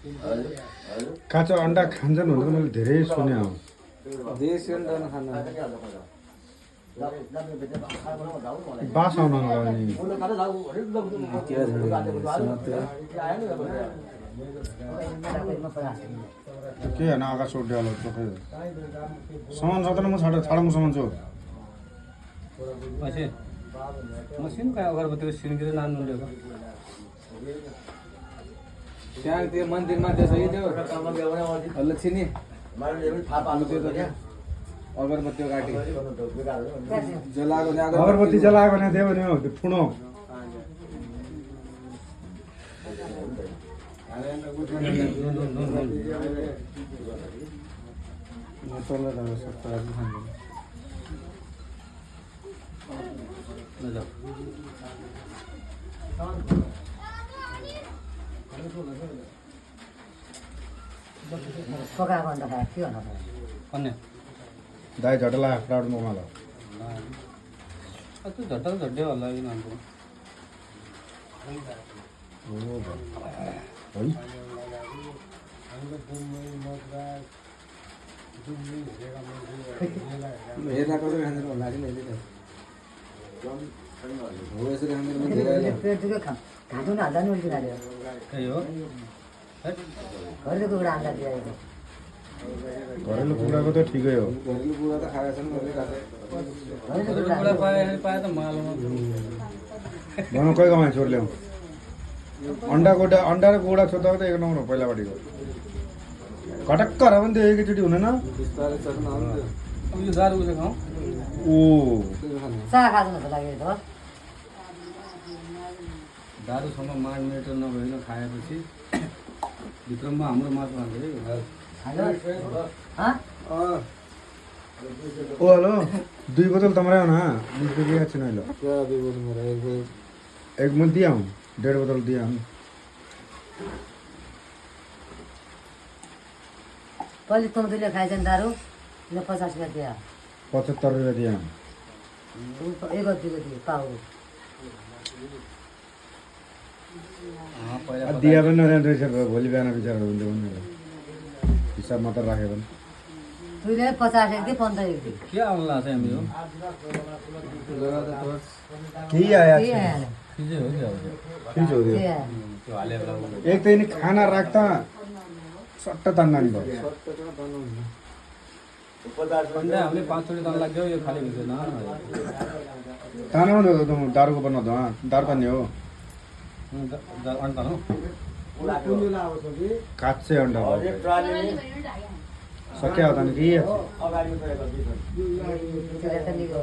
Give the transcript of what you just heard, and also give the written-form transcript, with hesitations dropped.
काँचो अन्डा खान्छन् भनेर मैले धेरै सुने हो। देश अन्डा खाना बास आउन लाग्यो नि। के होइन आकाश उड्यालो चोखै हो। सामान छ त म छाडा म सामान छु। पछि मसिन काय अगरबत्तीको सिनतिर नान्नु ल्याएको त्यहाँ त्यो मन्दिरमा त्यसो त्यो हल्ला छिनी अगरबत्ती काटी जलाएको अगरबत्ती जलाएको भने त्यो भने त्यो ठुलो पकाएको अन्त खायो के भन्नु भन्ने दाइ झटला क्राउड मोमा ल त्यो झट्टा झट्टै होला कि नामको हेर्दाको चाहिँ खाँदैन होला कि मैले हो यसरी खाँदैन पेट दुख्यो खाँचो नि हाल्दा नि उल्टी लाग्यो त्यही हो घरेलु कुखुरा अन्डा दिएको घरेलु कुखुराको त ठिकै हो। घरेलु कुरा त खाएका छन् मैले घरेलु कुरा कुखुरा पाए त मालमा भनौँ कोही कमाइ छोड ल्याउँ अन्डा र कुखुरा छोड्दा त एक नम्बर हो पहिलापट्टिको घटक्क हरा पनि त्यो एकैचोटि हुँदैन। बिस्तारै सक्न आउँथ्यो उयो दारु उयो खाउँ ओ चाह खाँदैन जस्तो लाग्यो त दारूसँग मार्मिनेटर नभइकन खाएपछि भित्रमा हाम्रो मासु खान्छ ओ हेलो 2 बोतल तमरा हो ना 20 रुपये अच्छे नहीं लो एक मुझ दिया हूँ 1.5 बोतल दिया हूँ पहिले तौँदुले खाएछन् दारू 50 रुपियाँ दियो 75 रुपये दिया हूँ एक दिएको दियो पाउ दिया पनि नरहेछ रहेछ भोलि बिहान बिचरा हुन्छ भनेर हिसाब मात्र राख्यो भने तुइले 50 एक दियो 15 एक दियो के आउनु लाग्छ हामी हो के आया फिजै हो क्या फिज हो के दियो त्यो हालेर एक त यिनी खाना राख्दा सट्ट तान्दा नि भयो अन्डा हामीले 5 चोटि दान लाग्यो यो खाली हुँदैन तानाउनु दारुको बनाउँदा दारु तान्ने हो अन्डा हो काच्चे अन्डा भयो सक्या हो त नि के त्यसले त निको